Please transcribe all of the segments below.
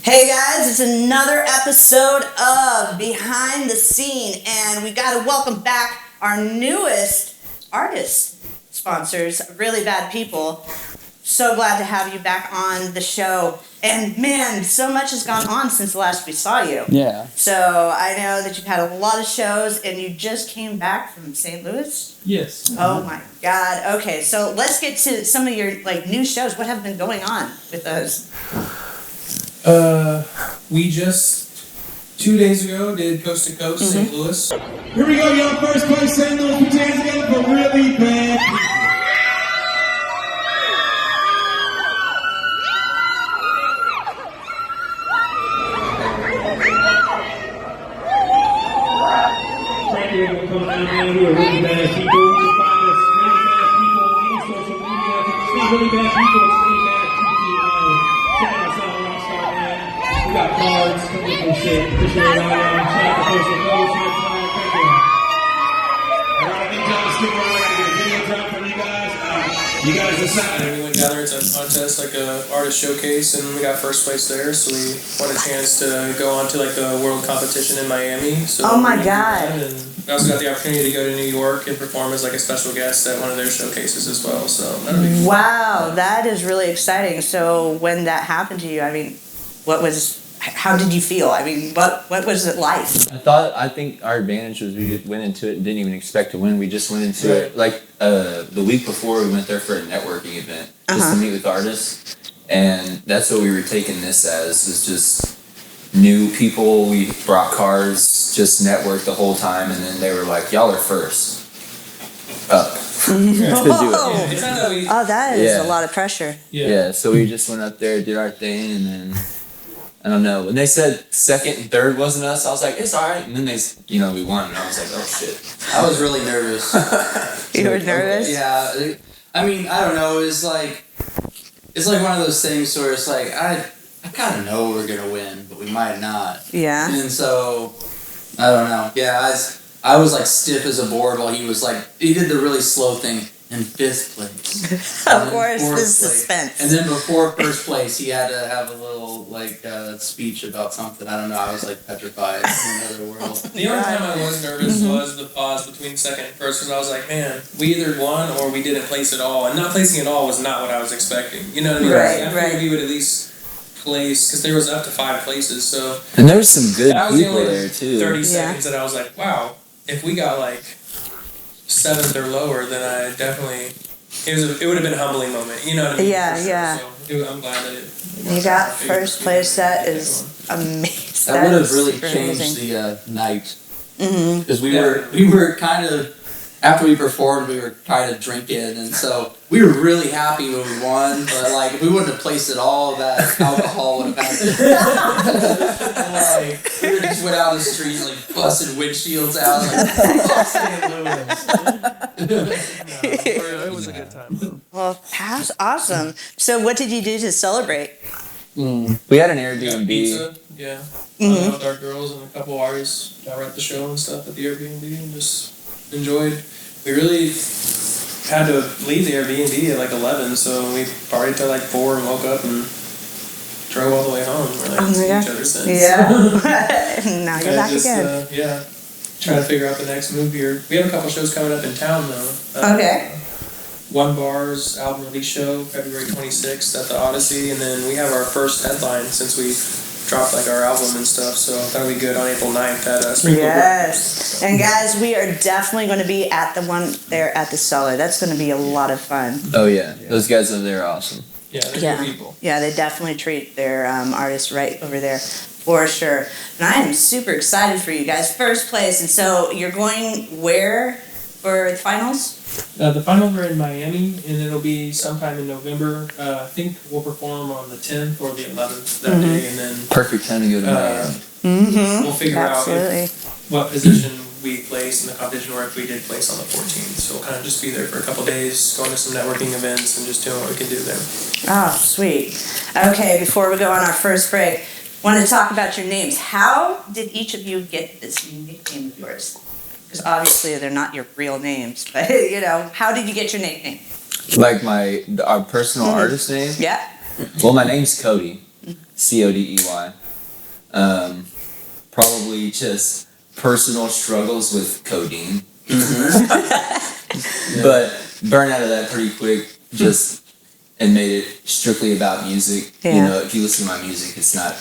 Hey guys, it's another episode of Behind the Scene, and we got to welcome back our newest artist sponsors, Really Bad People. So glad to have you back on the show. And man, so much has gone on since the last we saw you. Yeah. So I know that you've had a lot of shows, and you just came back from St. Louis? Yes. Oh my God. Okay, so let's get to some of your new shows. What have been going on with those? We just 2 days ago did Coast to Coast, St. Louis. Here we go, y'all. First place, St. Louis. Put your hands together for Really Bad People. Thank you for coming out, man. We are Really Bad People. You can find us Really Bad People on social media. It's not Really Bad People, it's Really Bad PPO. Check us out, Rockstar, man. We got cards, coming shit. Officially right on. Shout out to Coast to Coast. Thank you. Alright, I think y'all stick around. I gotta get a video drop from you guys. You guys decide. And we went down there to a contest, like a artist showcase, and we got first place there. So we won a chance to go on to like the world competition in Miami. So Oh my God. And we also got the opportunity to go to New York and perform as like a special guest at one of their showcases as well. So that'll be cool. Wow, that is really exciting. So when that happened to you, how did you feel? What was it like? I think our advantage was we went into it and didn't even expect to win. We just went into it like the week before we went there for a networking event just to meet with artists, and that's what we were taking this as, was just new people. We brought cars, just networked the whole time, and then they were like, "Y'all are first up." To do it. It's not that we. Oh, that is a lot of pressure. Yeah, so we just went up there, did our thing, and then I don't know. When they said second and third wasn't us, I was like, it's all right. And then we won, and I was like, oh shit. I was really nervous. You were nervous? Yeah. I don't know. It's like one of those things where it's like, I kind of know we're going to win, but we might not. Yeah. And so, I don't know. Yeah, I was like stiff as a board while he did the really slow thing in fifth place. Of course, this suspense. And then before first place, he had to have a little speech about something. I don't know. I was like petrified in another world. The only time I was nervous was the pause between second and first, because I was like, man, we either won or we didn't place at all. And not placing at all was not what I was expecting. You know what I mean? I figured we would at least place, because there was up to 5 places. So and there's some good people the there too. 30 seconds that I was like, wow, if we got like 7th or lower, then I definitely, it would have been a humbling moment. You know what I mean? Yeah, sure. yeah. So I'm glad that it. You got first place. That is amazing. That would have really changed the night. Because we were kind of, after we performed, we were kind of drinking, and so we were really happy when we won. But like, if we wouldn't have placed it all, that alcohol would have happened. We would just went out on the street like busting windshields out. It was a good time. Well, that's awesome. So what did you do to celebrate? We had an Airbnb. Pizza, yeah. Hung out with our girls and a couple artists that were at the show and stuff at the Airbnb, and just enjoyed. We really had to leave the Airbnb at like 11, so we partied till like 4 and woke up and drove all the way home. We're like each other since. Yeah. Now you're back again. Trying to figure out the next move here. We have a couple shows coming up in town though. Okay. One Bar's album release show, February 26th at the Odyssey, and then we have our first headline since we dropped like our album and stuff, so that'll be good on April 9th at Springfield. Yes. And guys, we are definitely going to be at the one there at the Cellar. That's going to be a lot of fun. Oh yeah, those guys over there are awesome. Yeah, they're good people. Yeah, they definitely treat their artists right over there. For sure. And I am super excited for you guys. First place. And so you're going where for the finals? The finals are in Miami, and it'll be sometime in November. I think we'll perform on the 10th or the 11th that day, and then Perfect time to go to Miami. We'll figure out what position we place in the competition, or if we did place on the 14th. So we'll kind of just be there for a couple days, going to some networking events, and just doing what we can do there. Oh, sweet. Okay, before we go on our first break, want to talk about your names. How did each of you get this nickname of yours? Because obviously they're not your real names, but how did you get your nickname? Like our personal artist name? Yeah. Well, my name's Cody. CODEY. Probably just personal struggles with codeine. But burned out of that pretty quick, and made it strictly about music. Yeah. You know, if you listen to my music, it's not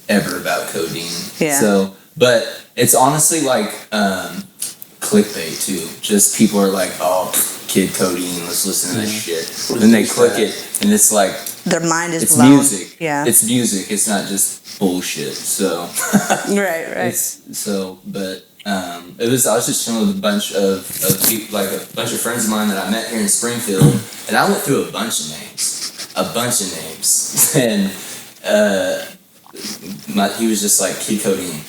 ever about codeine. Yeah. So, but it's honestly like clickbait too. Just people are like, oh, kid codeine, let's listen to this shit. Then they click it, and it's like, Their mind is it's blown. music. Yeah. It's music. It's not just bullshit. So. Right. I was just chilling with a bunch of people, like a bunch of friends of mine that I met here in Springfield, and I went through a bunch of names, and he was just like, Kid Codeine,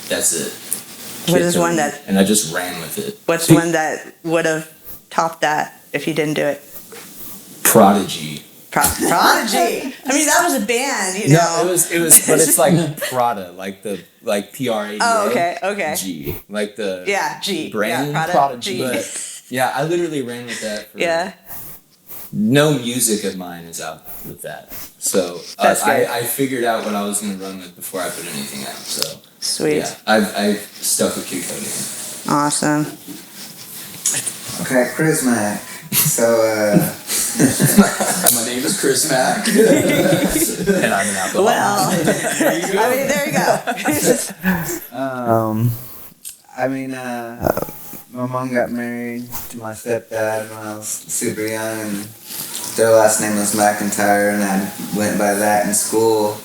that's it. What is one that? And I just ran with it. What's one that would have topped that if you didn't do it? Prodigy. Prodigy. I mean, that was a band, you know. No, it was, but it's like Prada, like PRADA. Oh, okay. G, like the G brand. Prada, Prodigy. G. But yeah, I literally ran with that. Yeah. No music of mine is out with that, so I figured out what I was going to run with before I put anything out. So sweet. Yeah, I've stuck with Kid Codeine. Awesome. Okay, Kriz Mac. So, My name is Chris Mack. And I'm an alcoholic. Well, there you go. my mom got married to my stepdad when I was super young, and their last name was McIntyre, and I went by that in school.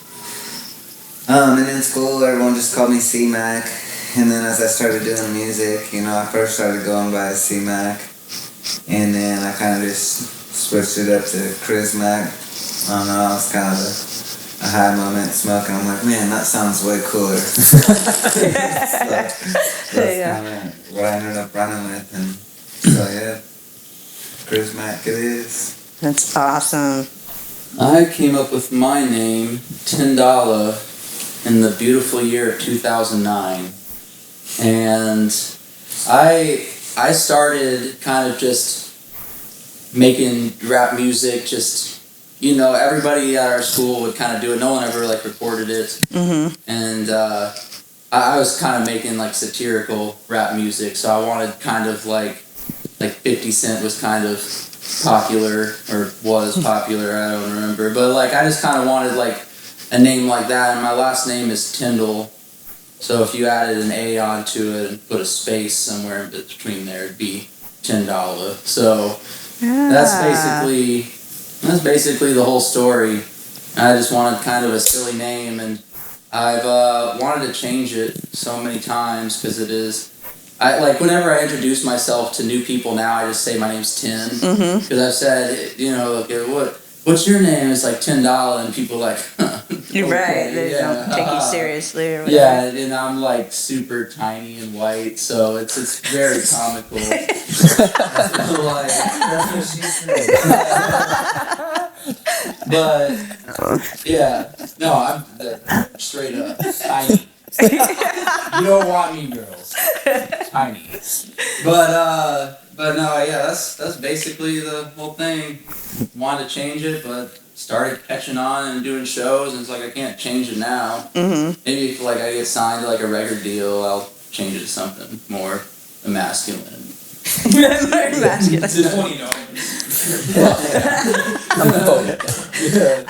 And in school, everyone just called me C-Mac, and then as I started doing music, I first started going by C-Mac, and then I kind of just switched it up to Kriz Mac. I don't know, it was kind of a high moment smoking. I'm like, man, that sounds way cooler. So that's kind of what I ended up running with, and so yeah, Kriz Mac it is. That's awesome. I came up with my name, Dolla, in the beautiful year of 2009, and I started kind of just making rap music, everybody at our school would kind of do it. No one ever recorded it. Mm-hmm. And I was kind of making satirical rap music, so I wanted kind of like 50 Cent was kind of popular, or was popular, I don't remember. But I just kind of wanted a name like that, and my last name is Tyndall. So if you added an A onto it and put a space somewhere in between there, it'd be Dolla. So that's basically the whole story. I just wanted kind of a silly name, and I've wanted to change it so many times because it is. Whenever I introduce myself to new people now, I just say my name's Tynn, because I've said, what's your name? It's Dolla, and people huh. You're okay, right. They don't take you seriously or whatever. Yeah, and I'm super tiny and white, so it's very comical. That's what she said. But yeah, no, I'm straight up tiny. You don't want me, girls. Tiny. But no, yeah, that's basically the whole thing. Wanted to change it, but started catching on and doing shows, and it's I can't change it now. Mm-hmm. Maybe if I get signed to a record deal, I'll change it to something more masculine. Very masculine.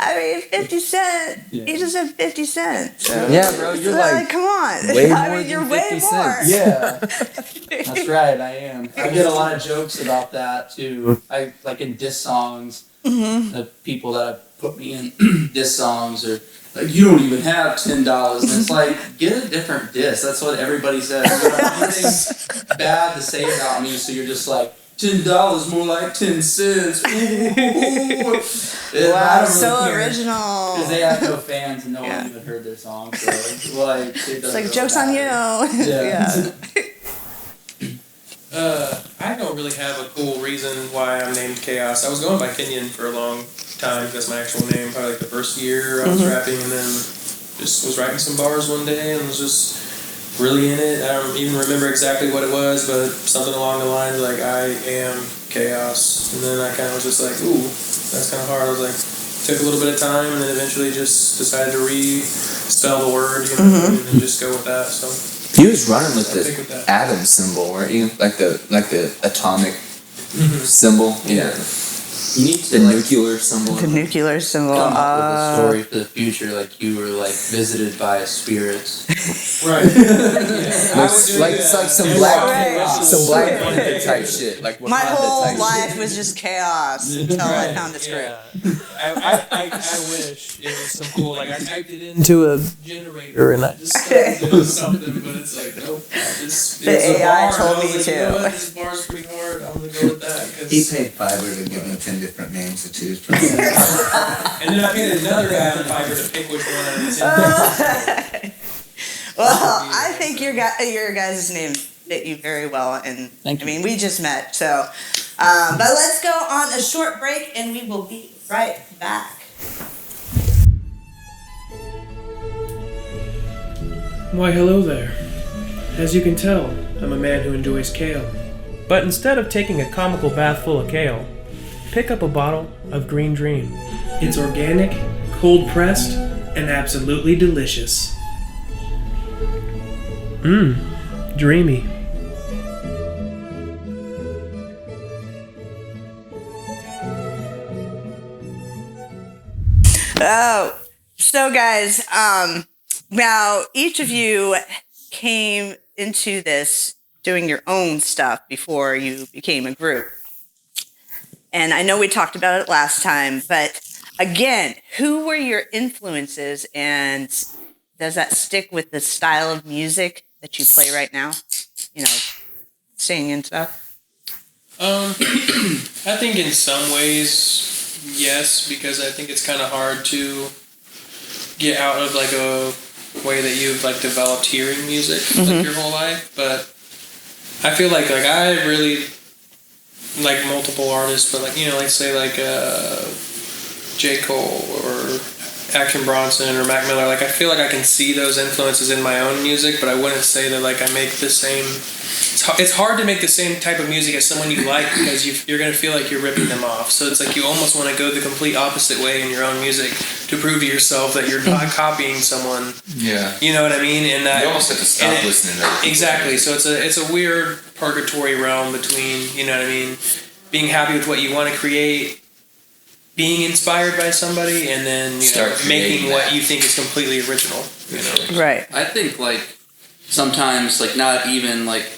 I mean, 50 Cent. Yeah. You just said 50 Cent. So. Yeah, bro, you're come on. way more I mean, you're than way 50 more. cents. Yeah, that's right. I am. I get a lot of jokes about that too. I in diss songs. Mm-hmm. The people that put me in diss songs are you don't even have $10. And it's get a different diss. That's what everybody says. You don't have anything bad to say about me, so you're just $10 more like 10 cents. Wow, so original. Because they have no fans and no one even heard their song. So it's joke's on you. Yeah. I don't really have a cool reason why I'm named Kayoss. I was going by Kenyon for a long time. That's my actual name. Probably the first year I was rapping, and then just was writing some bars one day and was just really in it. I don't even remember exactly what it was, but something along the lines I am Kayoss. And then I kind of was just ooh, that's kind of hard. I was took a little bit of time, and then eventually just decided to re-spell the word, you know, and then just go with that. So He was running with I think with the that. atom symbol, weren't you? Like the atomic symbol. Yeah. You need The to like nuclear symbol. The nuclear symbol. come up with a story for the future, like you were like visited by a spirit. Right. Like it's like some Black Panther type shit. Like My Wakanda whole type life shit. was just chaos until I found this group. I wish it was some cool, like I typed it into a generator and I just started doing something, but it's like, nope. The AI told me You to. know what? This bar's pretty hard. I'm going to go with that. He 'cause- paid Fiverr to give me 10 different names to choose from. And then I paid another guy on Fiverr to pick which one out of the 10. Well, I think your guys' names fit you very well, and Thank you. I mean we just met, so. But let's go on a short break, and we will be right back. Why, hello there. As you can tell, I'm a man who enjoys kale. But instead of taking a comical bath full of kale, pick up a bottle of Green Dream. It's organic, cold pressed, and absolutely delicious. Dreamy. Oh, so guys, now each of you came into this doing your own stuff before you became a group. And I know we talked about it last time, but again, who were your influences, and does that stick with the style of music that you play right now? You know, sing and stuff? I think in some ways, yes, because I think it's kind of hard to get out of like a way that you've like developed hearing music like your whole life. But I feel like I really like multiple artists, but like, you know, like say like J. Cole or Action Bronson or Mac Miller. Like I feel like I can see those influences in my own music, but I wouldn't say that like I make the same. It's hard to make the same type of music as someone you like because you're going to feel like you're ripping them off. So it's like you almost want to go the complete opposite way in your own music to prove to yourself that you're not copying someone. Yeah. You know what I mean? And that You almost have to stop listening to other people's exactly. music. So it's a weird purgatory realm between, you know what I mean, being happy with what you want to create, being inspired by somebody, and then making what you think is completely original. You know? Right. I think like sometimes like not even like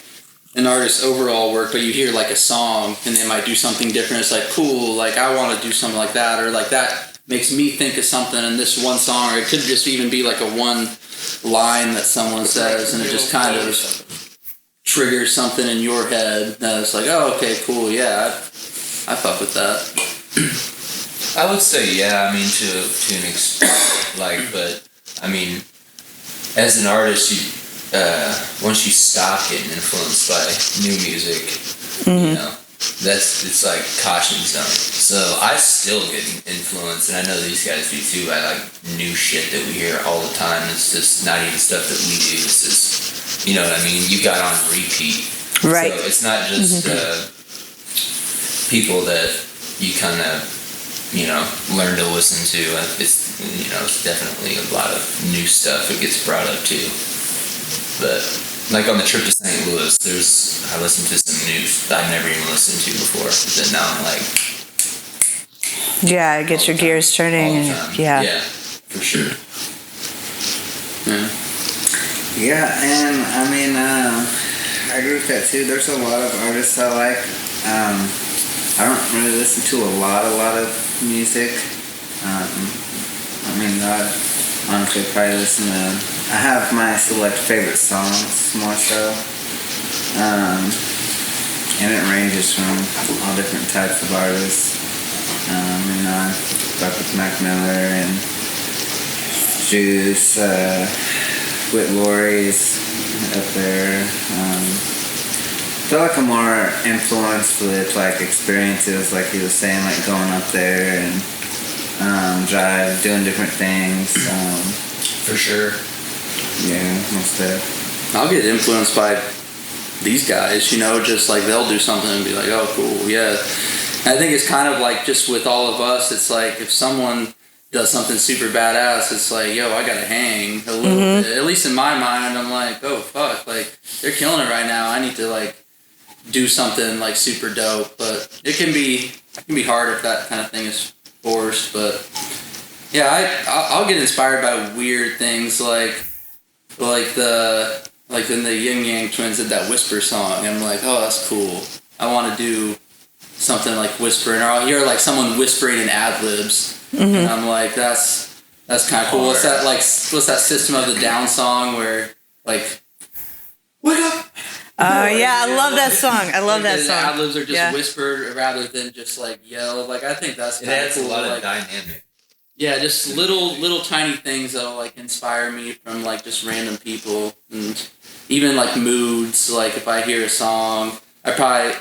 an artist's overall work, but you hear like a song and they might do something different. It's like cool, like I want to do something like that, or like that makes me think of something in this one song, or it could just even be like a one line that someone says and it just kind of triggers something in your head that it's like, oh, okay, cool, yeah, I fuck with that. I would say yeah. I mean to an extent, like, but I mean, as an artist, you once you stop getting influenced by new music, you know, it's like caution zone. So I still get influenced, and I know these guys do too. I like new shit that we hear all the time. It's just not even stuff that we do. It's just, you know what I mean. You got on repeat, Right. So it's not just people that you kind of, you know, learn to listen to. It's, you know, it's definitely a lot of new stuff that gets brought up too. But like on the trip to St. Louis, I listened to some news I've never even listened to before. That now I'm like, Yeah, it gets your gears turning. all the And, time. yeah. Yeah, for sure. Yeah. Yeah, and I mean, I agree with that too. There's a lot of artists I like. I don't really listen to a lot of music. I mean, I honestly probably listen to. I have my select favorite songs more so, and it ranges from all different types of artists. And I fuck with Mac Miller and Juice, Whit Lorry's up there. I feel like I'm more influenced with like experiences, like he was saying, like going up there and drive, doing different things. For sure. Yeah, most of I'll get influenced by these guys, you know, just like they'll do something and be like, oh, cool, yeah. I think it's kind of like just with all of us, it's like if someone does something super badass, it's like, yo, I gotta hang a little bit. At least in my mind, I'm like, oh fuck, like they're killing it right now. I need to like do something like super dope. But it can be hard if that kind of thing is forced. But yeah, I'll get inspired by weird things like in the Yin Yang Twins did that Whisper song. I'm like, oh, that's cool. I want to do something like whispering, or I'll hear like someone whispering in ad libs. And I'm like, that's kind of cool. What's that System of the Down song where like, wake up? Yeah, I love that song. I love that song. Ad libs are just whispered rather than just like yelled. Like I think that's it adds cool. a lot of like, dynamic. Yeah, just little tiny things that'll like inspire me from like just random people, and even like moods. Like if I hear a song, I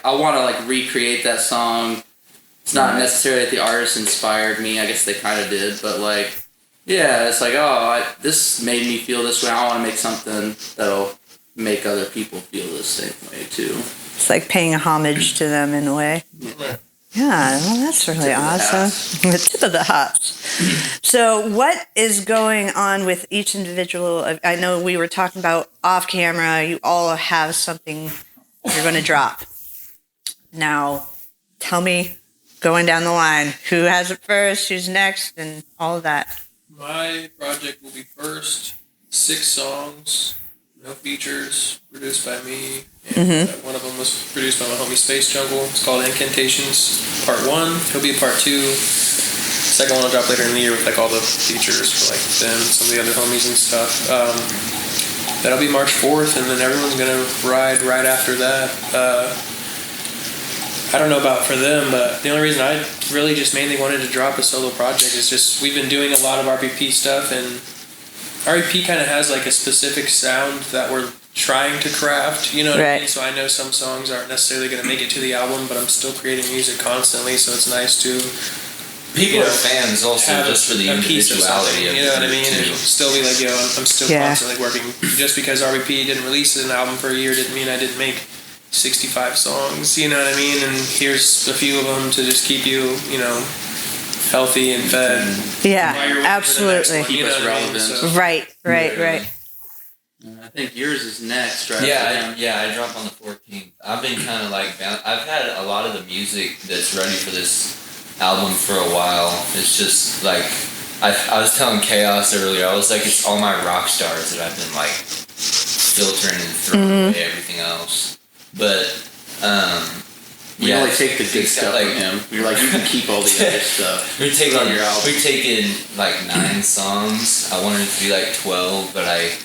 want to like recreate that song. It's not necessarily that the artist inspired me. I guess they kind of did, but like, yeah, it's like, this made me feel this way. I want to make something that'll make other people feel the same way too. It's like paying a homage to them in a way. Yeah, well, that's really awesome. The tip of the hat. So what is going on with each individual? I know we were talking about off camera. You all have something you're going to drop. Now, tell me, going down the line, who has it first, who's next, and all of that. My project will be first. 6 songs, no features, produced by me. And one of them was produced by my homie Space Jungle. It's called Incantations Part 1. He'll be Part 2. Second one will drop later in the year with like all the features for like them, some of the other homies and stuff. That'll be March 4th, and then everyone's gonna ride right after that. I don't know about for them, but the only reason I really just mainly wanted to drop a solo project is just we've been doing a lot of RPP stuff, and RPP kind of has like a specific sound that we're trying to craft, you know what I mean? So I know some songs aren't necessarily going to make it to the album, but I'm still creating music constantly, so it's nice to people are fans also just for the individuality of it. You know what I mean? And still be like, I'm still constantly working. Just because RPP didn't release an album for a year didn't mean I didn't make 65 songs, you know what I mean? And here's a few of them to just keep you, healthy and fed. Yeah, absolutely. Keep us relevant. So. Right. I think yours is next, right? I drop on the 14th. I've been kind of like, I've had a lot of the music that's ready for this album for a while. It's just like, I was telling Kayoss earlier, I was like, it's all my rock stars that I've been like filtering and throwing away everything else. But, we only take the good stuff like him. You're like, you can keep all the other stuff. We're taking like 9 songs. I wanted it to be like 12, but I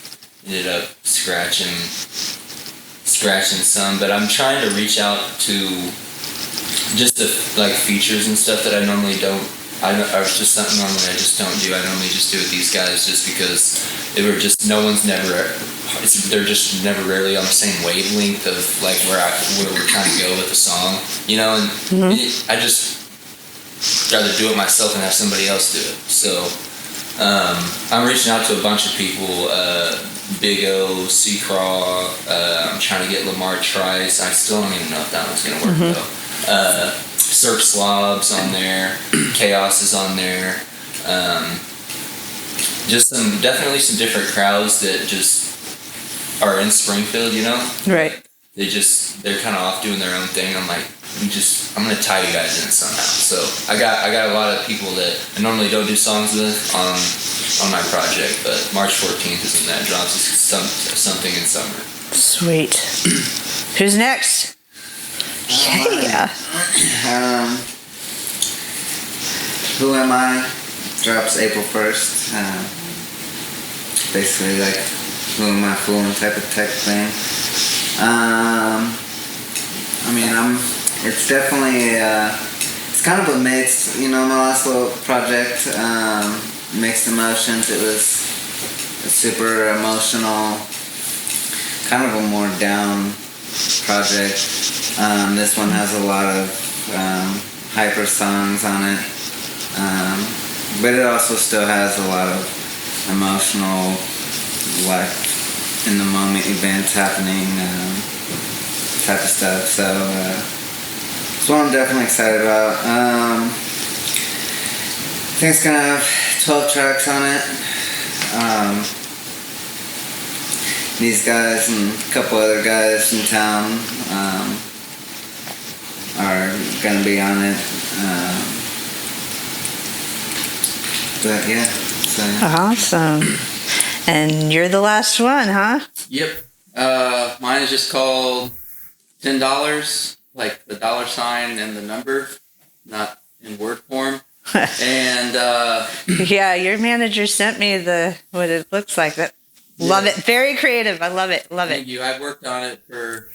ended up scratching some. But I'm trying to reach out to just the like features and stuff that I normally don't. It's just something normally I just don't do. I normally just do with these guys just because they're just rarely on the same wavelength of like where we're trying to go with the song, and I just rather do it myself and have somebody else do it. So I'm reaching out to a bunch of people, Big O, C-Craw, I'm trying to get Lamar Trice. I still don't even know if that one's going to work though. Cirque Slob's on there, Kayoss is on there, just definitely some different crowds that just are in Springfield, Right. They're kind of off doing their own thing. I'm like, I'm gonna tie you guys in somehow. So I got a lot of people that I normally don't do songs with on my project, but March 14th is when that drops. It's something in summer. Sweet. Who's next? Yeah. Who Am I drops April 1st. Basically like Who Am I Fooling type of tech thing. It's definitely it's kind of a mixed, my last little project, mixed emotions. It was a super emotional, kind of a more down project. This one has a lot of hyper songs on it, but it also still has a lot of emotional, like in the moment events happening type of stuff. So it's It's what I'm definitely excited about. I think it's gonna have 12 tracks on it. These guys and a couple other guys from town are gonna be on it. But yeah, so. Awesome. And you're the last one, huh? Yep. Mine is just called $10, like the dollar sign and the number, not in word form. And yeah, your manager sent me what it looks like. Love it. Very creative. I love it. Love thank it. you. I've worked on it for.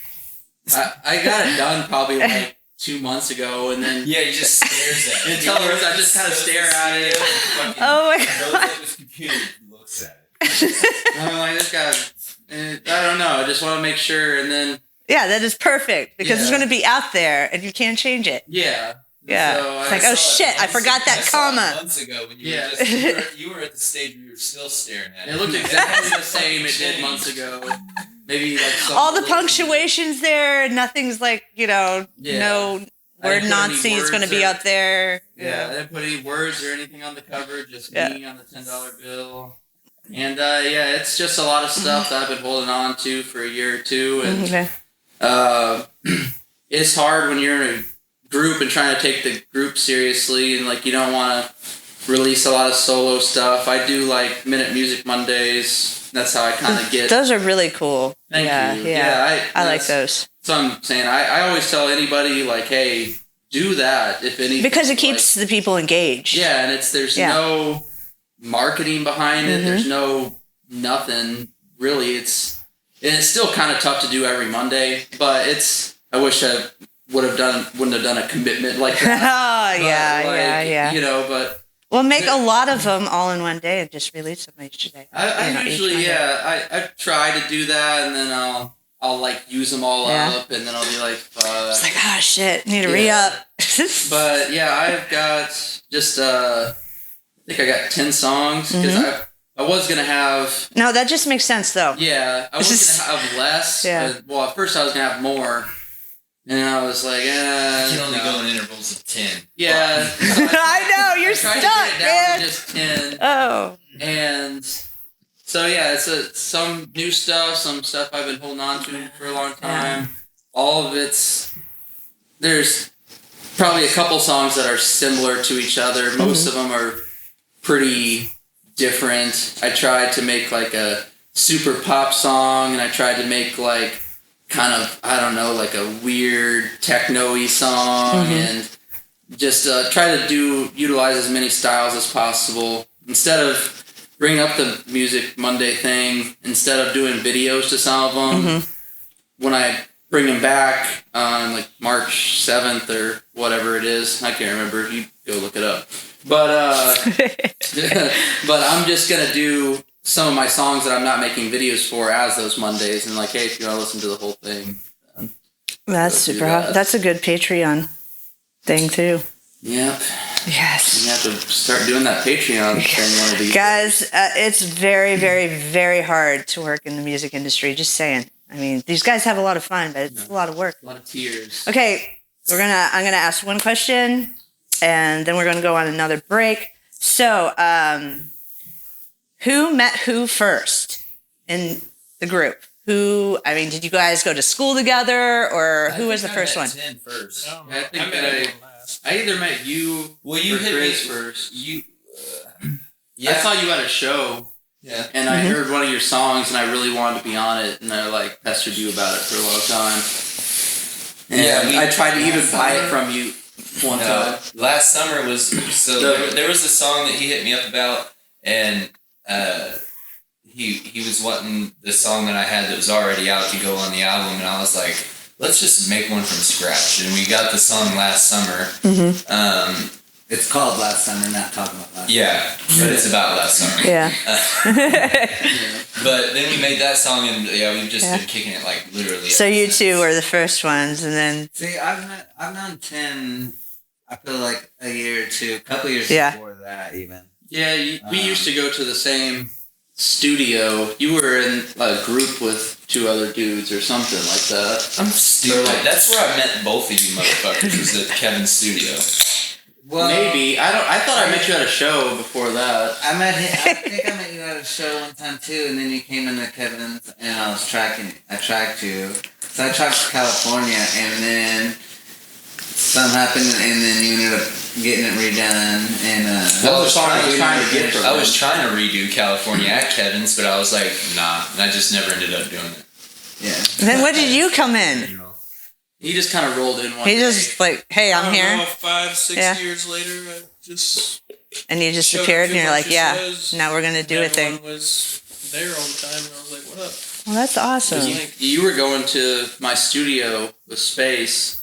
I got it done probably like 2 months ago, and then Yeah, he just stares at it. until I just kind of stare at it. Oh my Goes god. up his computer and looks at it. And I'm like, this guy. I don't know. I just want to make sure, and then Yeah, that is perfect because it's Yeah. going to be out there and you can't change it. yeah. Yeah. So It's I like, oh saw it shit, I months forgot ago. that I saw it comma. months ago when you Yeah. were just you were at the stage where you were still staring at it. It looked exactly the same it did months ago. Maybe like some All the little- punctuation's there. Nothing's like, Yeah. no I word didn't put any Nazi is going to words be or- up there. Yeah, I didn't put any words or anything on the cover, just Yeah. me on the $10 bill. And yeah, it's just a lot of stuff that I've been holding on to for a year or two. And Okay. it's hard when you're in a group and trying to take the group seriously, and like you don't want to release a lot of solo stuff. I do like Minute Music Mondays. That's how I kind of get. Those are really cool. Thank yeah, you. Yeah. I like that's- those. So I'm saying I always tell anybody like, hey, do that if anything. Because it like- keeps the people engaged. Yeah, and there's Yeah. no marketing behind it. There's no nothing really. It's still kind of tough to do every Monday, but I wish I wouldn't have done a commitment like Oh, that. yeah, But, like, yeah. You know, but Well, make a lot of them all in one day and just release them each day. I You know, each usually Monday. I try to do that, and then I'll like use them all Yeah. up, and then I'll be like, It's like, oh shit, need to Yeah. re-up. But yeah, I've got just I think I got 10 songs because I was gonna have. No, that just makes sense though. Yeah, I was gonna have less. Yeah. Well, at first I was gonna have more, and I was like, You can only no. go in intervals of 10. Yeah, I know, you're I tried stuck, to get it down man. to just 10, Oh. and so yeah, it's some new stuff, some stuff I've been holding on to for a long time. All of there's probably a couple songs that are similar to each other. Most of them are pretty different. I tried to make like a super pop song, and I tried to make like kind of, I don't know, like a weird techno-y song, and just try to utilize as many styles as possible. Instead of bringing up the Music Monday thing, instead of doing videos to some of them, when I bring them back on like March 7th or whatever it is, I can't remember, you go look it up. But but I'm just gonna do some of my songs that I'm not making videos for as those Mondays, and like, hey, if you want to listen to the whole thing, That's Let's do super. that. That's a good Patreon thing too. yep, Yes. you have to start doing that Patreon thing one of these Guys, it's very, very, very hard to work in the music industry. Just saying. I mean, these guys have a lot of fun, but it's a lot of work. a lot of tears. Okay, I'm gonna ask one question, and then we're gonna go on another break. So, who met who first in the group? Did you guys go to school together, or who was the first one? 10 first. I, I think met everyone last. I either met you Well, you or hit Kriz me first. You. I saw you at a show, Yeah. and I heard one of your songs, and I really wanted to be on it, and I like pestered you about it for a long time. And Yeah, I tried to even buy it from you one time. Last summer was so there was a song that he hit me up about, and he was wanting the song that I had that was already out to go on the album, and I was like, let's just make one from scratch. And we got the song last summer. It's called Last Summer, not talking about last. Yeah, but it's about last summer. Yeah. But then we made that song, and we've just Yeah. been kicking it like literally. So ever you since. two were the first ones, and then See, I've known Tynn, I feel like a year or two, a couple years Yeah. before that even. Yeah, we used to go to the same studio, you were in a group with 2 other dudes or something like that. I'm stupid. That's where I met both of you motherfuckers. Was at Kevin's studio. Well, maybe. I thought I met you at a show before that. I think I met you at a show one time too, and then you came into Kevin's, and I tracked you. So I tracked to California, and then something happened, and then you ended up getting it redone. And I was trying to redo California at Kevin's, but I was like, nah, and I just never ended up doing it. Yeah. Then when did you come in? He just kind of rolled in one He day. just like, hey, I'm here. I don't know, 5-6 years later, I just and you just showed appeared, up and you're like, to yeah, shows. now we're gonna do a thing. Everyone was there all the time, and I was like, what up? Well, that's awesome. You were going to my studio with Space.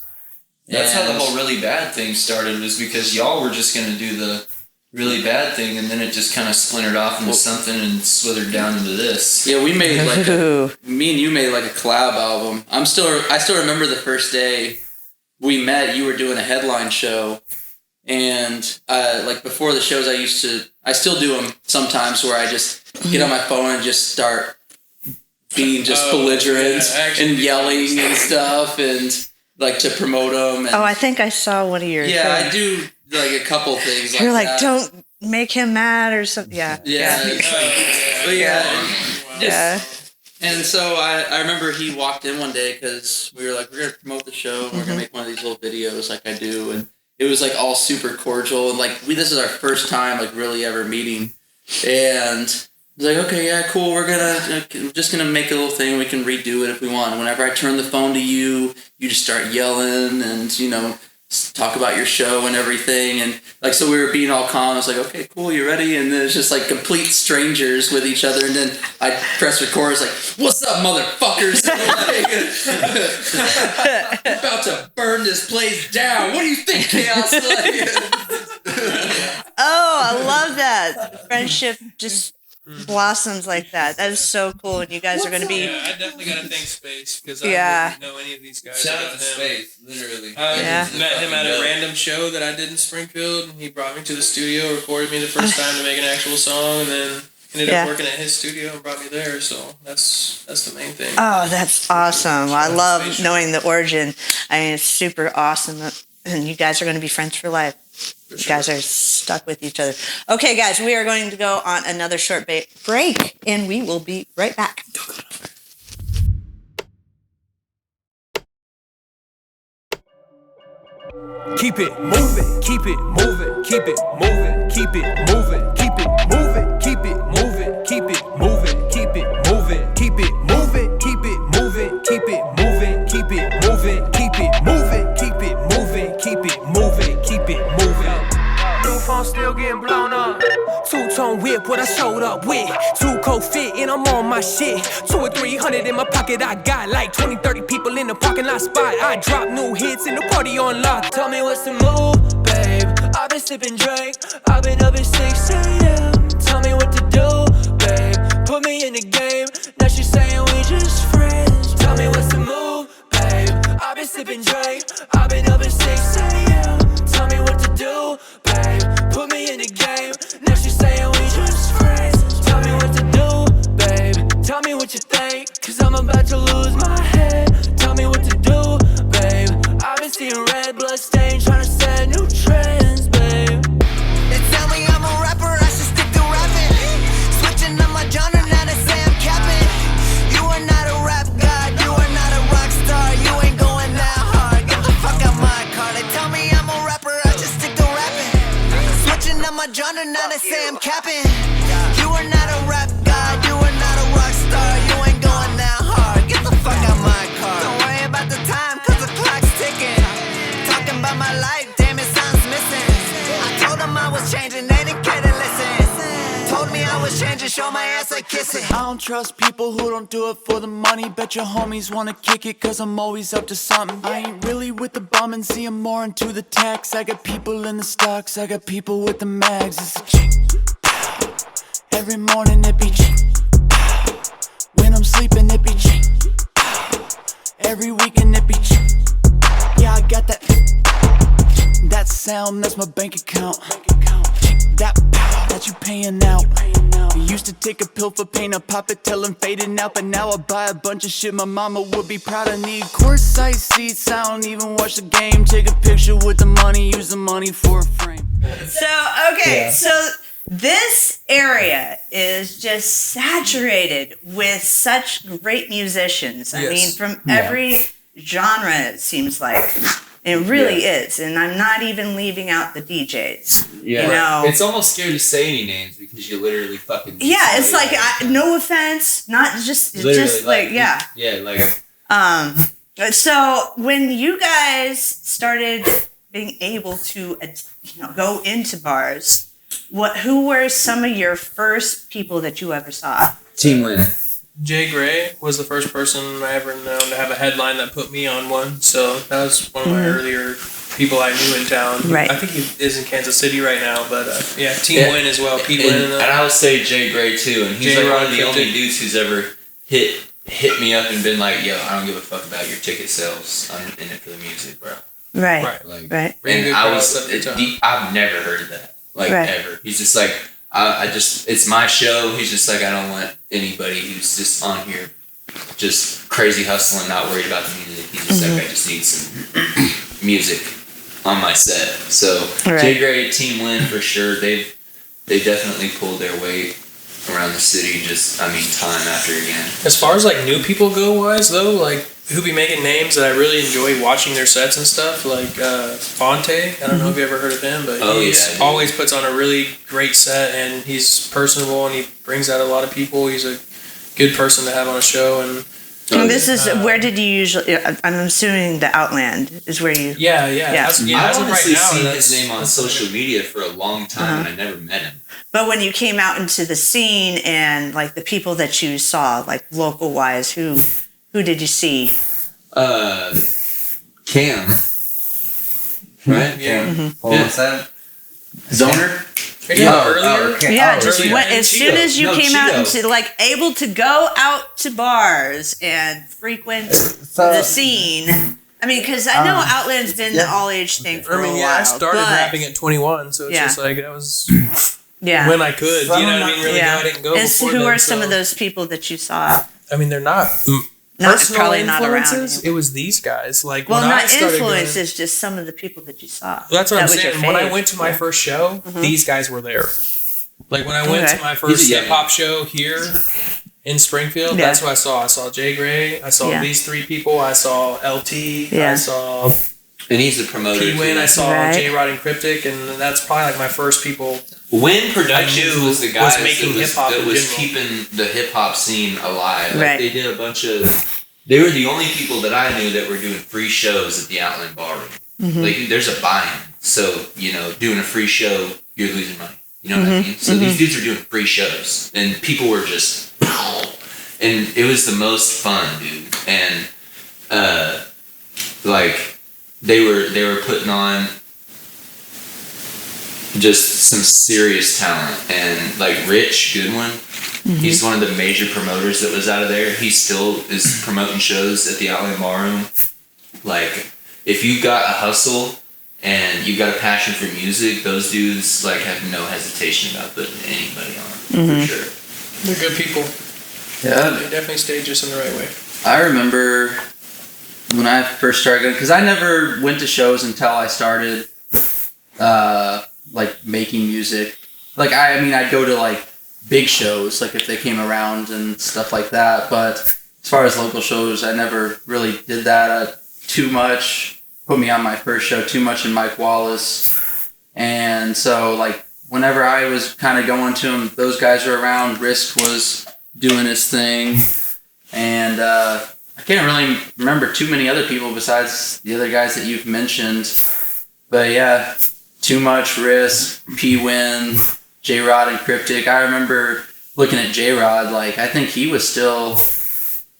That's how the whole really bad thing started, was because y'all were just going to do the really bad thing, and then it just kind of splintered off into something and slithered down into this. Yeah, we made like me and you made like a collab album. I still remember the first day we met. You were doing a headline show, and like before the shows, I still do them sometimes, where I just get on my phone and just start being just belligerent and yelling and stuff, and like to promote them. And, I think I saw one of your yeah, things. I do like a couple things. You're like, that. don't make him mad or something. Yeah. And so I remember he walked in one day because we were like, we're gonna promote the show and we're gonna make one of these little videos like I do, and it was like all super cordial, and like this is our first time like really ever meeting, and I was like, okay, yeah, cool, we're just gonna make a little thing, we can redo it if we want. And whenever I turn the phone to you, you just start yelling and, you know, talk about your show and everything. And like, so we were being all calm. I was like, okay, cool, you ready? And then it's just like complete strangers with each other. And then I press record. It's like, what's up, motherfuckers? I'm about to burn this place down. What do you think, Kayoss? I love that. Friendship just blossoms like that. That is so cool. And you guys are going to be... Yeah, I definitely got to thank Space, because I didn't know any of these guys. Shout out to Space, literally. I met him at a random show that I did in Springfield, and he brought me to the studio, recorded me the first time to make an actual song, and then ended up working at his studio and brought me there. So that's the main thing. Oh, that's awesome. I love knowing the origin. I mean, it's super awesome. And you guys are going to be friends for life. You guys are stuck with each other. Okay, guys, we are going to go on another short break, and we will be right back. Keep it moving, keep it moving, keep it moving, keep it moving, keep it moving, keep it moving, keep it moving, keep it moving, keep it moving, keep it moving, keep it moving, keep it moving, keep it moving, keep it moving, keep it moving, keep it moving. New phone still getting blown up. Two-tone whip, what I showed up with. 2 coat fit, and I'm on my shit. 2 or 300 in my pocket, I got like 20, 30 people in the parking lot spot. I drop new hits and the party on lock. Tell me what's the move, babe. I've been sipping Drake, I've been up at 6 a.m. Tell me what to do, babe. Put me in the game, now she's saying we just friends. Tell me what's the move, babe. I've been sipping Drake, I've been up at 6 a.m. Tell me what to do, babe. Put me in the game, now she's saying we just friends. Tell me what to do, babe. Tell me what you think, cause I'm about to lose my head. Tell me what to do, babe. I've been seeing red blood stains, trying to set new trends, babe. They tell me I'm a rapper, I should stick to rapping. Switching up my genre, now they say I'm capping. You are not a rap god, you are not a rock star. You ain't going that hard, get the fuck out my car. They tell me I'm a rapper, I should stick to rapping. Switching up my genre, now they say I'm capping. You are not a rap god, you are not a rock star. You ain't going that hard, get the fuck out my car. Don't worry about the time, cause the clock's ticking. Talking about my life, damn it sounds missing. I told them I was changing, they didn't care to listen. Told me I was changing, show my ass like kissing. I don't trust people who don't do it for the money. Bet your homies wanna kick it cause I'm always up to something. I ain't really with the bum and see I'm more into the tax. I got people in the stocks, I got people with the mags. It's a ching, pow. Every morning it be ching, pow. When I'm sleeping it be ching, pow. Every weekend it be ching. Yeah, I got that That sound, that's my bank account. That pow, that you paying out. I used to take a pill for pain, I pop it till I'm fading out. But now I buy a bunch of shit my mama would be proud. I need courtside seats, I don't even watch the game. Take a picture with the money, use the money for a frame. So this area is just saturated with such great musicians. I mean, from every genre, it seems like. It really is. And I'm not even leaving out the DJs. Yeah. You know? It's almost scary to say any names because you literally fucking... Yeah, it's like, no offense, not just... It's just like, yeah. Yeah, like... So when you guys started being able to, go into bars, who were some of your first people that you ever saw? Team Lynn. Jay Gray was the first person I ever known to have a headline that put me on one. So that was one of my earlier people I knew in town. Right. I think he is in Kansas City right now, but Team Win as well. Pete Win. And I would say Jay Gray too, and he's Jay like one of the Rod only dudes who's ever hit me up and been like, "Yo, I don't give a fuck about your ticket sales. I'm in it for the music, bro." Right. Like, and I was I've never heard of that, ever. He's just like, it's my show. He's just like, I don't want anybody who's just on here just crazy hustling, not worried about the music. He's just like, I just need some music on my set. So Jay Gray, Team Lynn for sure. They definitely pulled their weight around the city, time after again. As far as like new people go wise though, like who be making names that I really enjoy watching their sets and stuff, like Fonte. I don't know if you ever heard of him, but he always puts on a really great set, and he's personable and he brings out a lot of people. He's a good person to have on a show. And this is where did you usually? I'm assuming the Outland is where you. Yeah. I've honestly seen his name on social media for a long time, and I never met him. But when you came out into the scene and like the people that you saw, like local wise, who did you see? Cam. Right? Yeah. What was that? Zoner? Earlier? Okay. Yeah, earlier. as soon as you came out into able to go out to bars and frequent the scene. I mean, because I know Outland's been the all age thing for a while. I started rapping at 21, so it's just like that was when I could. You know what I mean? Really, I didn't go. And before who then, are some of those people that you saw? I mean, they're not. Probably not around. It was these guys. Like, well, when not I started influences, just some of the people that you saw. That's what I'm saying. When I went to my first show, these guys were there. Like when I went to my first hip hop show here in Springfield, that's who I saw. I saw Jay Gray. I saw these three people. I saw LT. I saw. And he's the promoter. P-Win. I saw J Rod and Cryptic, and that's probably like my first people. Win Productions was the guy that was keeping the hip hop scene alive. Like they did a bunch of. They were the only people that I knew that were doing free shows at the Outland Ballroom. Like there's a buy-in, so doing a free show, you're losing money. You know what I mean? So these dudes are doing free shows, and people were just, and it was the most fun, dude. And they were putting on just some serious talent, and like Rich Goodwin, he's one of the major promoters that was out of there. He still is promoting shows at the Outland Ballroom. Like, if you got a hustle and you got a passion for music, those dudes like have no hesitation about putting anybody on, for sure. They're good people. Yeah, they definitely stayed just in the right way. I remember when I first started going, because I never went to shows until I started making music. Like I'd go to like big shows, like if they came around and stuff like that. But as far as local shows, I never really did that too much. Put me on my first show too much in Mike Wallace. And so like whenever I was kind of going to them, those guys were around. Risk was doing his thing. And I can't really remember too many other people besides the other guys that you've mentioned. But yeah, Too Much, Risk, P-Win, J-Rod, and Cryptic. I remember looking at J-Rod, like, I think he was still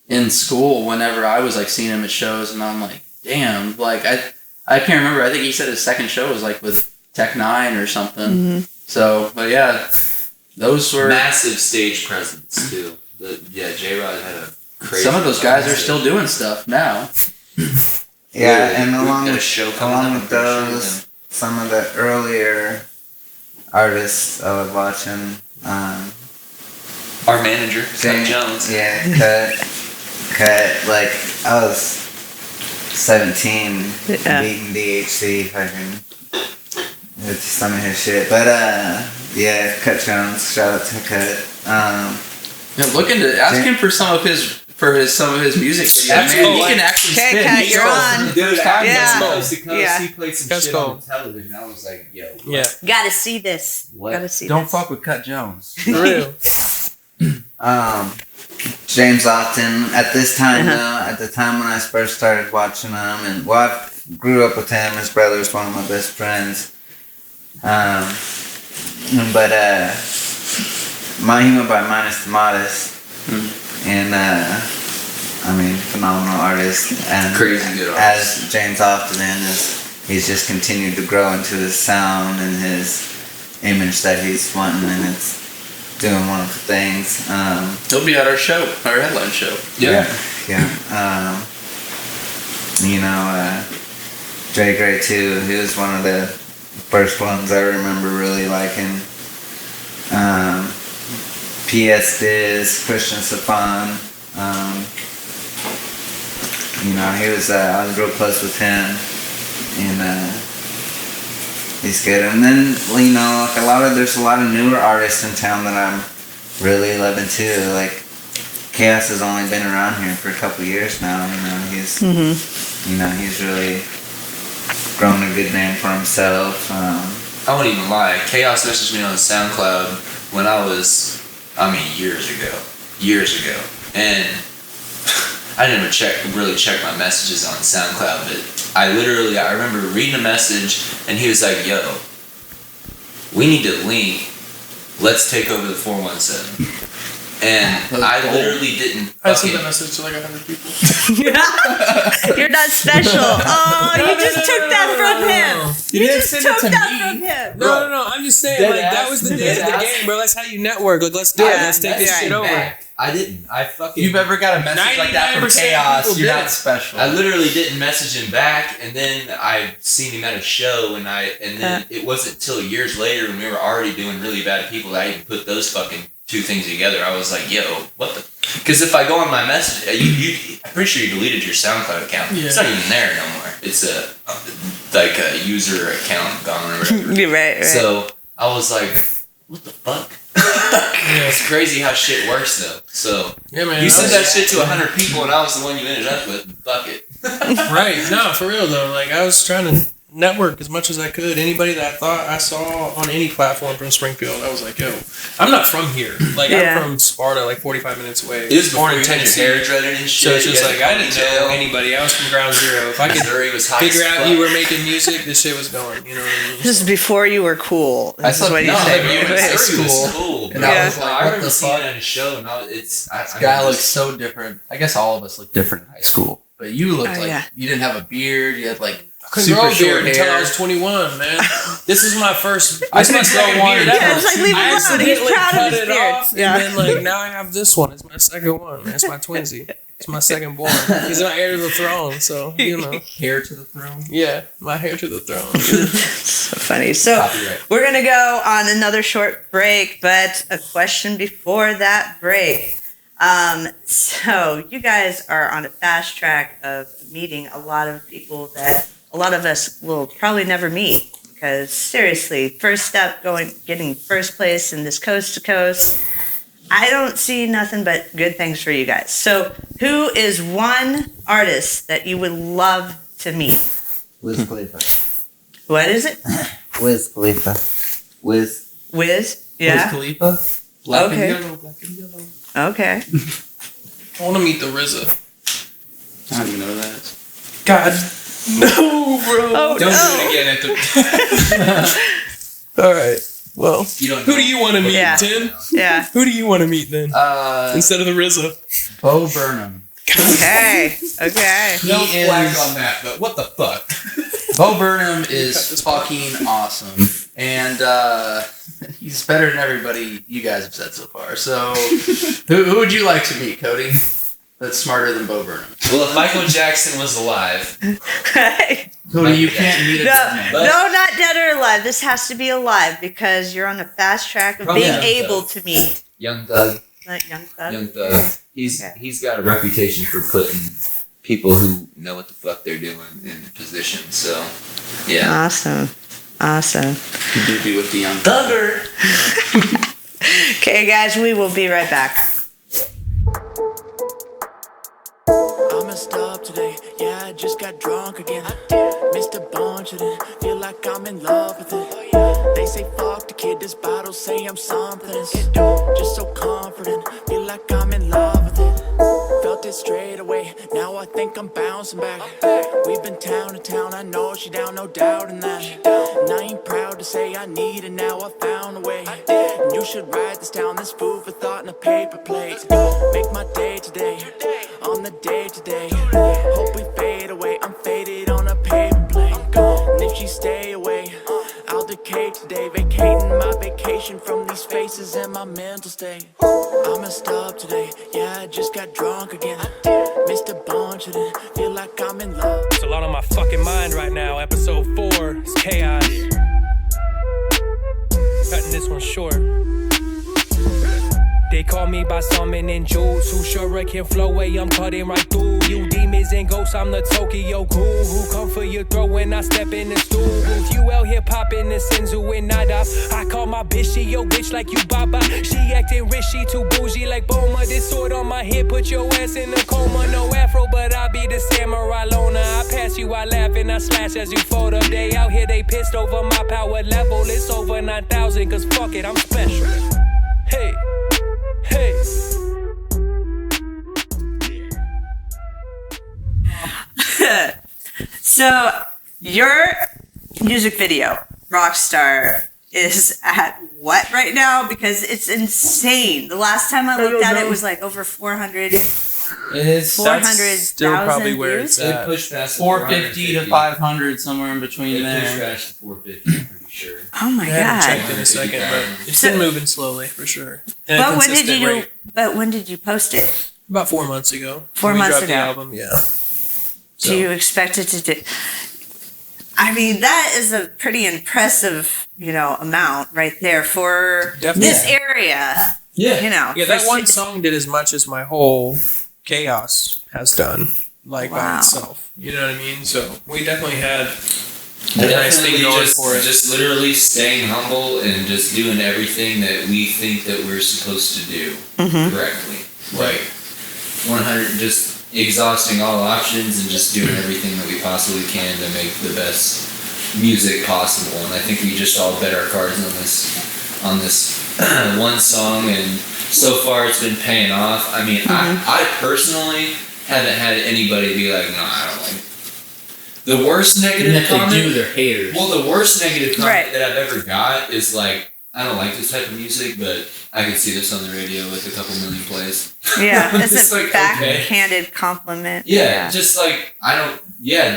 in school whenever I was, like, seeing him at shows, and I'm like, damn, like, I can't remember. I think he said his second show was, like, with Tech 9 or something. So, but yeah, those were... Massive stage presence, too. J-Rod had a crazy... Some of those guys are still doing stuff now. Yeah, and along with those... some of the earlier artists I was watching. Our manager, Sam Jones. Yeah, cut. Like, I was 17, beating DHC, fucking, with some of his shit. But, yeah, Cut Jones, shout out to Cut. Look into asking for some of his music. Man, he can actually spit. Cut, you're on. Dude, Yeah. he played some shit on television. I was like, yo. Yeah. Gotta see this. What? Gotta see Don't this. fuck with Cut Jones. For real. James Austin, at this time, at the time when I first started watching him, and well, I grew up with him. His brother's one of my best friends. But My Human by Minus the Modest, and I mean, phenomenal artist, and Crazy good artist. as James Austin is, he's just continued to grow into his sound and his image that he's wanting, and it's doing wonderful things. He'll be at our show, our headline show. Yeah. You know, Dre Gray too. He was one of the first ones I remember really liking. P.S. Diz, Christian Safan. You know, he was. I was real close with him, and he's good. And then, you know, like there's a lot of newer artists in town that I'm really loving too. Like Kayoss has only been around here for a couple years now. You know, he's he's really grown a good name for himself. I won't even lie. Kayoss messaged me on SoundCloud when I was, years ago, and I didn't even really check my messages on SoundCloud, but I remember reading a message, and he was like, yo, we need to link, let's take over the 417. And I literally didn't I sent that message to like 100 people. You're not special. Oh, you just took that from him. You didn't just send it took to that me. from him. No. I'm just saying, that was the day of the game, bro. That's how you network. Like, let's do it. Let's take this shit over. I didn't. You've ever got a message like that from 99% Kayoss, you're did. not special. I literally didn't message him back, and then I seen him at a show, and then it wasn't till years later when we were already doing really bad people that I even put those fucking two things together. I was like, yo, what the? Because if I go on my message, I'm pretty sure you deleted your SoundCloud account. Yeah. It's not even there no more. It's a user account gone or whatever. You're right. So I was like, what the fuck? It's crazy how shit works though. So Yeah, man. you sent that shit to 100 people, and I was the one you ended up with. Fuck it. Right. No, for real though. Like, I was trying to network as much as I could. Anybody that I thought I saw on any platform from Springfield, I was like, yo, I'm not from here. Like, Yeah. I'm from Sparta, like 45 minutes away. It was born before in you had your Tennessee. hair dreaded and shit. So it's just you like, had I a didn't know ponytail. anybody. I was from ground zero. If I could Missouri was high figure as out fuck. you were making music, this shit was going. You know what I mean? This is before you were cool. This is what you say. Missouri was cool. And bro. I was like, I what remember the seeing fuck? it at a show, and This guy looks so different. I guess all of us look different in high school. But you looked like you didn't have a beard. You had like Couldn't super grow a short beard until I hair. was 21, man. This is my first. I This is my couldn't grow second one beard until- ever. Yeah, it's like, leave him I alone. He's accidentally proud of cut his it beard. off, Yeah. and then like now I have this one. It's my second one. Man. It's my twinsy. It's my second born. He's my heir to the throne. So you know, Hair to the throne. yeah, my heir to the throne. So funny. So Copyright. we're gonna go on another short break, but a question before that break. So you guys are on a fast track of meeting a lot of people that a lot of us will probably never meet. Because seriously, first step getting first place in this coast to coast. I don't see nothing but good things for you guys. So who is one artist that you would love to meet? Wiz Khalifa. What is it? Wiz Khalifa. Wiz. Wiz? Wiz Yeah. Khalifa. Black Okay. and yellow. Black and yellow. Okay. I want to meet the RZA. How do you know that? God, no, bro. Oh, Don't no. do it again at the. All right. Well, You don't who do you want to meet, Yeah. Tynn? Yeah. Who do you want to meet then? Instead of the RZA. Bo Burnham. Okay. Okay. He No flag is. on that, but what the fuck? Bo Burnham is fucking awesome, and he's better than everybody you guys have said so far. So, who would you like to meet, Cody? that's smarter than Bo Burnham. Well, if Michael Jackson was alive, Cody, you can't meet a dead man. No, not dead or alive. This has to be alive because you're on the fast track of being able to meet. Young Thug. Not Young Thug. Young Thug. He's got a reputation for putting people who know what the fuck they're doing in position. So, yeah. Awesome. You do be with the Young Thugger. Okay, guys, we will be right back. I messed up today, yeah, I just got drunk again. Missed a bunch of it, feel like I'm in love with it. They say fuck the kid, this bottle say I'm something. Just so confident, feel like I'm in love with it. Felt it straight away, now I think I'm bouncing back. We've been town to town, I know she down, no doubt in that. And I ain't proud to say I need it, now I found a way. And you should write this down, this food for thought in a paper plate. Make my day today, on the day today. Hope we fade away, I'm faded on a paper plane. And if she stay away, I'll decay today. Vacating my vacation from these faces and my mental state. I messed up today, yeah, I just got drunk again. Missed a bunch of it, feel like I'm in love. There's a lot on my fucking mind right now. Episode 4 is chaos. Cutting this one short. They call me by summon and jewels. Who sure can flow away, I'm cutting right through. You demons and ghosts, I'm the Tokyo ghoul. Who come for your throat when I step in the stool. If you out here popping the Senzu and nada, I call my bitch, she yo bitch like you baba. She acting rich, she too bougie like Boma. This sword on my head, put your ass in a coma. No afro, but I be the samurai loner. I pass you, I laugh and I slash as you fold up. They out here, they pissed over my power level. It's over 9,000, cause fuck it, I'm special. Hey. Hey. So, your music video, Rockstar, is at what right now? Because it's insane. The last time I looked at it was like over 400. It's 400,000 still probably where views? it's at. It pushed past 450 to 500, somewhere in between It there. pushed past 450, I'm pretty sure. Oh my I haven't checked god! in a second, but it's been moving slowly for sure. At a But when did consistent you? rate. But when did you post it? About 4 months ago. 4 When we months dropped the ago. album, yeah. Do you expect it to do? I mean, that is a pretty impressive, amount right there for Definitely. this area. Yeah. for Yeah, that one six- song did as much as my whole Kayoss has done, by Wow. itself. You know what I mean? So we definitely had I a nice thing definitely going just, for it. just literally staying humble and just doing everything that we think that we're supposed to do correctly. Like 100, just exhausting all options and just doing everything that we possibly can to make the best music possible. And I think we just all bet our cards on this one song, and so far it's been paying off. I mean, I personally haven't had anybody be like, no, I don't like it. The worst negative And if comment. they do, they're haters. Well, the worst negative comment Right. that I've ever got is like, I don't like this type of music, but I could see this on the radio with a couple million plays. Yeah, it's It's a like, okay. backhanded compliment. Yeah, just like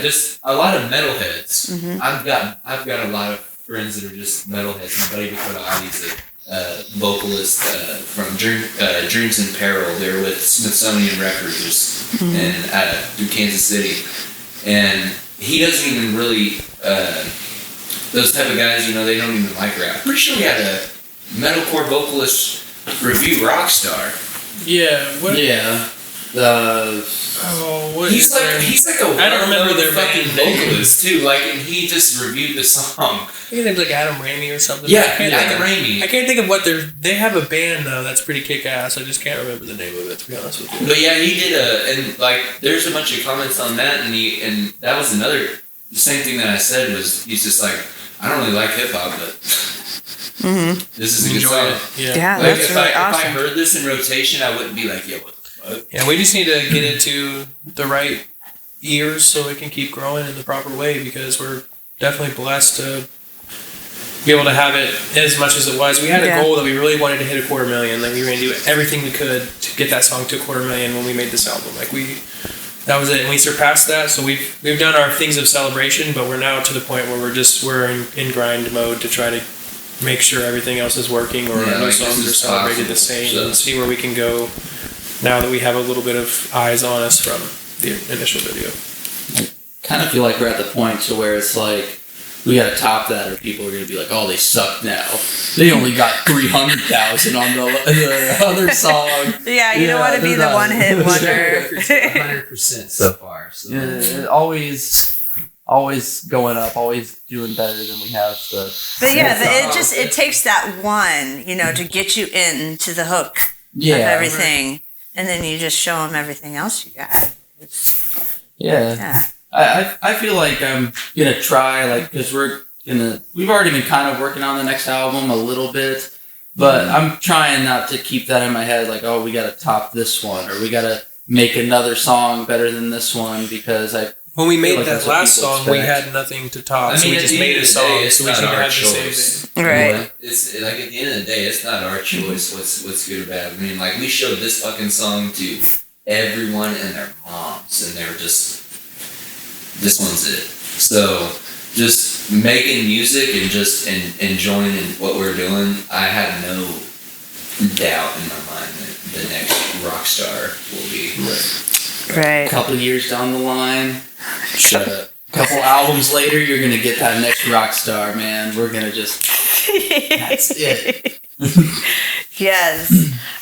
just a lot of metalheads. Mhm. I've got a lot of friends that are just metalheads. My buddy Dakota Ody's a vocalist from Dreams in Peril. They're with Smithsonian Records and through Kansas City, and he doesn't even really. Those type of guys, they don't even like rap. Pretty sure we had a metalcore vocalist review Rockstar. Yeah. What? Yeah. Oh, what He's is like their- I don't remember their fucking band name. vocalist too. Like, and he just reviewed the song. I think it's like Adam Ramey or something. Yeah, I can't think Adam of- Ramey. I can't think of what they have a band though that's pretty kick ass. I just can't remember the name of it, to be honest with you. But yeah, he did and there's a bunch of comments on that, and that was the same thing that I said was he's just like, I don't really like hip hop, but this is a good Enjoy song. it. Yeah. Yeah, Like that's if really I awesome. heard this in rotation, I wouldn't be like, yo, what the fuck? Yeah, we just need to get it to the right ears so it can keep growing in the proper way, because we're definitely blessed to be able to have it as much as it was. We had a Yeah. goal that we really wanted to hit 250,000. Like we were gonna do everything we could to get that song to 250,000 when we made this album. That was it, and we surpassed that. So we've done our things of celebration, but we're now to the point where we're in grind mode to try to make sure everything else is working, or Yeah, our new like, songs this are is celebrated the possible, same, so. and see where we can go now that we have a little bit of eyes on us from the initial video. Kind of feel like we're at the point to where it's like we gotta top that, or people are gonna be like, "Oh, they suck now. They only got 300,000 on the other song." Yeah, you don't want to be the one-hit wonder. 100% so far. So. Yeah, always going up, always doing better than we have. So. But yeah, it takes that one, to get you into the hook of everything, and then you just show them everything else you got. Yeah. I feel like I'm gonna try, because we've already been kind of working on the next album a little bit, but I'm trying not to keep that in my head, like, oh, we gotta top this one, or we gotta make another song better than this one, because when we made like that last song, we had nothing to top, so we just made a song, so we should have the same thing. Right. It's like, at the end of the day, it's not our choice what's good or bad. I mean, like, we showed this fucking song to everyone and their moms, and they were just, this one's it. So just making music and just enjoying what we're doing, I have no doubt in my mind that the next rock star will be. Right. A couple years down the line, shut up. A couple albums later, you're gonna get that next rock star, man. We're gonna just. That's it. Yes.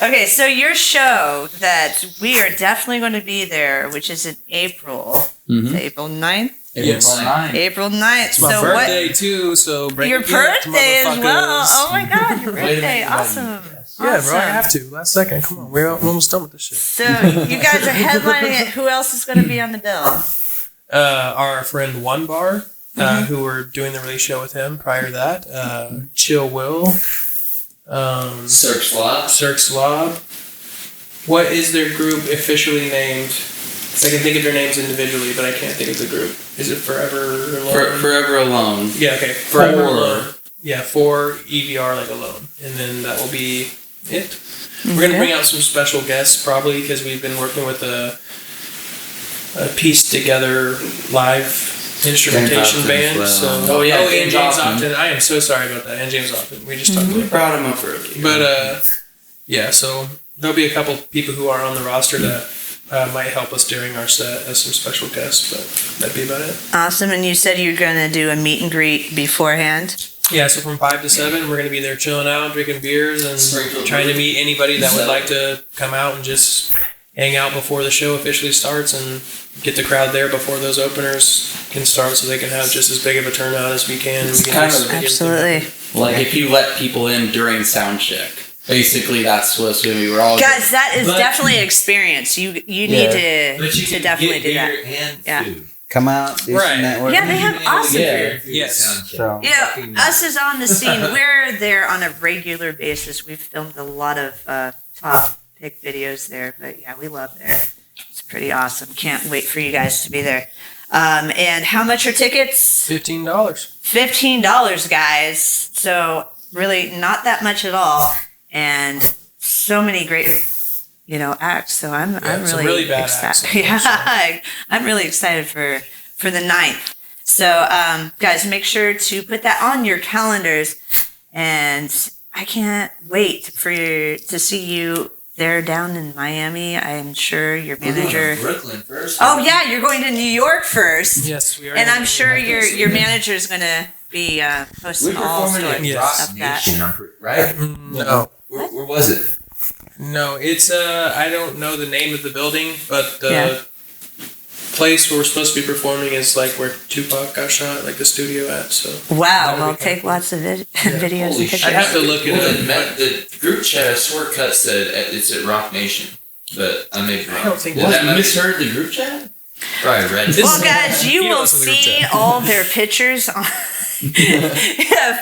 Okay, so your show that we are definitely going to be there, which is in April. Mm-hmm. April 9th? Yes. April 9th. It's my birthday too, so bring your birthday as well. Oh my god, your birthday. Awesome. Yeah, bro, I have to. Last second. Come on, we're almost done with this shit. So you guys are headlining it. Who else is going to be on the bill? Our friend One Bar, who were doing the release show with him prior to that. Chill Will. Cirque Slob. What is their group officially named? I can think of their names individually, but I can't think of the group. Is it Forever Alone? Forever Alone. Yeah, okay. Forever Alone. Yeah, 4 EVR, like Alone. And then that will be it. We're going to bring out some special guests, probably, because we've been working with a pieced together live instrumentation band. Well. And James Opton. I am so sorry about that. And James Opton. We just talked about We brought him up early. But, so there'll be a couple people who are on the roster that might help us during our set as some special guests, but that'd be about it. Awesome. And you said you're going to do a meet and greet beforehand? Yeah, so from 5 to 7, we're going to be there chilling out, drinking beers, and trying to meet anybody that would like to come out and just hang out before the show officially starts and get the crowd there before those openers can start, so they can have just as big of a turnout as we can. Absolutely. Like if you let people in during sound check. Basically, that's what we were all. Guys, that is definitely an experience. You need to definitely do that. And food. Come out, do some networking. Yeah, they have awesome food. Yes. So. Us is on the scene. We're there on a regular basis. We've filmed a lot of top pick videos there, but yeah, we love there. It's pretty awesome. Can't wait for you guys to be there. And how much are tickets? $15. $15, guys. So really not that much at all. And so many great, acts. So I'm really excited. Yeah, I'm really excited for the 9th. So guys, make sure to put that on your calendars. And I can't wait to see you there down in Miami. I am sure your manager. Brooklyn first. Oh yeah, you're going to New York first. Yes, we are. And I'm sure your manager is going to be posting all sorts of stuff. Right? No. Where was it? No, it's I don't know the name of the building, but the place where we're supposed to be performing is like where Tupac got shot, like the studio at. So wow, we'll take lots of videos and pictures. I have to look it up. The group chat, I swear, cut said it's at Rock Nation, but I may be wrong. I don't think you misheard the group chat. Right, read it. Well, guys, you will see all their pictures on.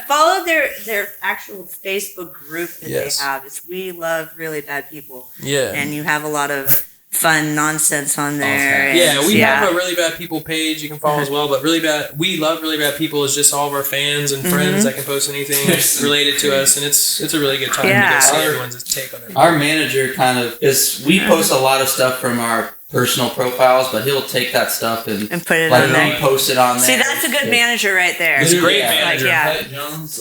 Follow their actual Facebook group that they have. It's We Love Really Bad People. Yeah. And you have a lot of fun nonsense on there. Okay. Yeah, we have a Really Bad People page you can follow as well, but We Love Really Bad People is just all of our fans and friends that can post anything related to us, and it's a really good time to see everyone's take on it. Our manager we post a lot of stuff from our personal profiles, but he'll take that stuff and put it on there. Post it on there. See, that's a good manager right there. He's a great manager. Jones,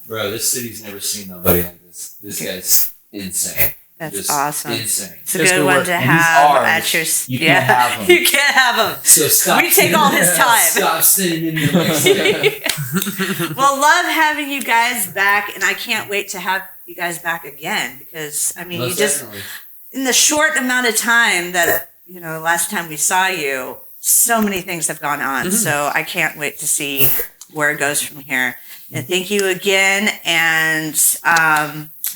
bro, this city's never seen nobody like this. This guy's insane. That's Just awesome. Insane. It's a good one to have at your. You can't have them. You can't have them. So stop. We take all his time. Stop sitting in your mixtape. Well, love having you guys back, and I can't wait to have you guys back again because I mean, Most you just definitely. in the short amount of time that last time we saw you, so many things have gone on. So I can't wait to see where it goes from here. And thank you again. And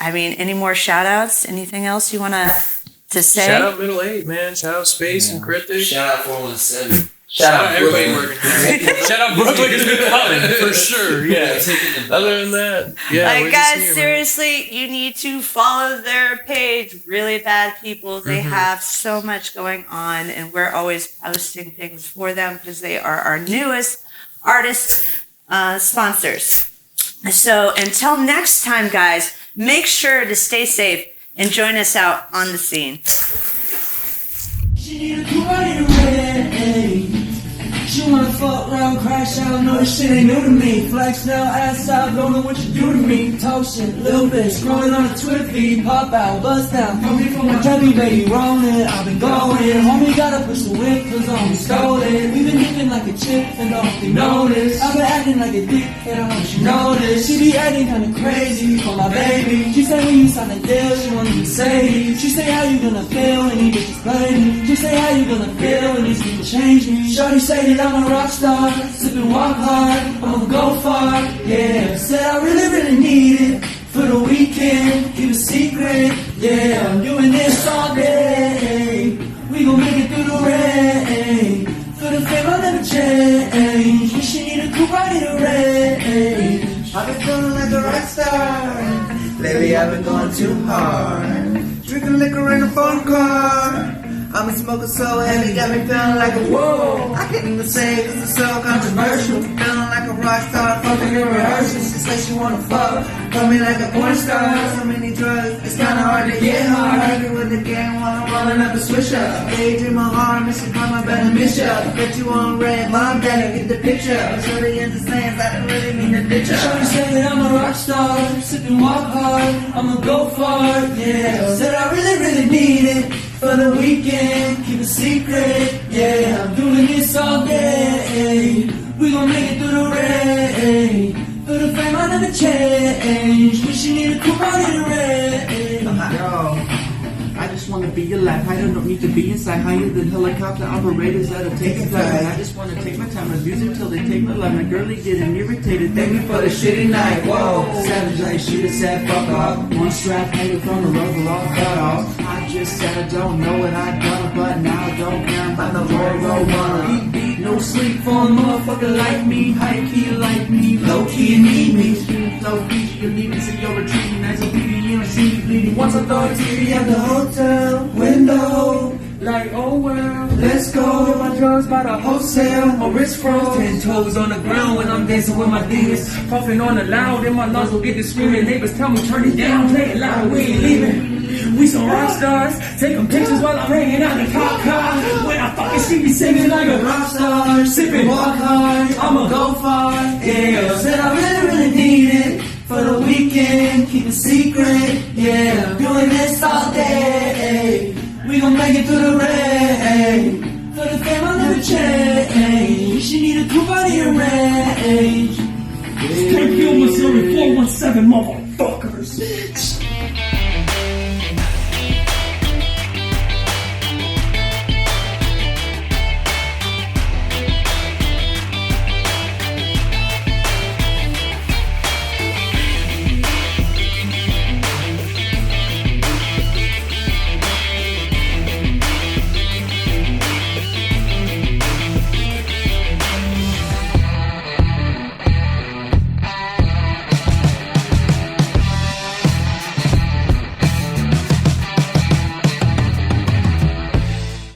I mean, any more shout outs? Anything else you want to say? Shout out Middle 8, man. Shout out Space and Cryptic. Shout out 417. Shout out everybody Brooklyn. working. Shout out Brooklyn has been coming for sure. Yeah. Other than that, yeah. we're just guys, here, man. seriously, you need to follow their page. Really Bad People. They have so much going on, and we're always posting things for them because they are our newest artist sponsors. So until next time, guys, make sure to stay safe and join us out on the scene. She wanna fuck around, crash out, know this shit ain't new to me. Flex now, ass out, don't know what you do to me. Talk shit, little bitch, scrolling on the Twitter feed. Pop out, bust down, call me from my Debbie, baby, rolling. I've been going, homie gotta push the whip, cause I'm stolen. We been looking like a chick, and don't you notice. I've been acting like a dick, and I want you to notice. She be acting kinda crazy for my baby. She say when you sign a deal, she wanna be Sadie. She say how you gonna feel when these bitches play me. She say how you gonna feel when these people change me. Shorty say that I'm a rock star, sippin' walk hard, I'ma go far, yeah. Said I really, really need it for the weekend, keep a secret, yeah. I'm doing this all day, we gon' make it through the rain. For the fame I'll never change, wish you need a coupe right in the range. I've been feeling like a rock star, lately I've been going too hard. Drinking liquor in a phone car, I've been smoking so heavy, got me feeling like a whoa. I can't even say it cause it's so controversial. Feeling like a rock star, fucking in rehearsal. She said she wanna fuck, call me like a porn star. So many drugs, it's kinda hard to get hard. Happy with the game while I'm rolling up a switch up. Gauge in my arm, and she call my better miss ya. Bet you on red, mom, daddy, get the picture. Shorty understands, I don't really mean to ditch her. Shorty said that I'm a rock star, sippin' walk hard, I'ma go far, yeah. Said I really, really need it for the weekend, keep a secret, yeah. I'm doing this all day, we gon' make it through the rain. For the fame I never change, wish you need a coupe out in the rain. Yo, I just wanna be alive, I don't need to be inside. Higher than helicopter operators that'll take a flight. I just wanna take my time and abuse it till they take my life. My girlie getting irritated, thank me for the shitty night. Whoa, savage like she just said fuck off. One strap hanging from the rubber all cut off. I just said I don't know what I done, but now I don't care about the road runner. Beat, no sleep for a motherfucker like me. High key like me, low key you need me. Scream low key, you need me, so you're retreating as a baby, you don't see me bleeding. Once I throw a TV at the hotel window, like oh well, let's go. Get my drugs by the wholesale, my wrist froze. 10 toes on the ground when I'm dancing with my demons. Puffing on the loud and my lungs will get to screaming. Neighbors tell me turn it down, play it loud, we ain't leaving. We some rock stars, taking pictures while I'm hanging out in the cop car. When I fucking see me singing like a rock star, sipping walk hard, I'ma go far, yeah. Said I really, really need it for the weekend, keep a secret, yeah. Doing this all day, we gon' make it through the rain. For the fame I'll never change, she need a coupe out of your range. Can't kill Missouri 417 motherfuckers.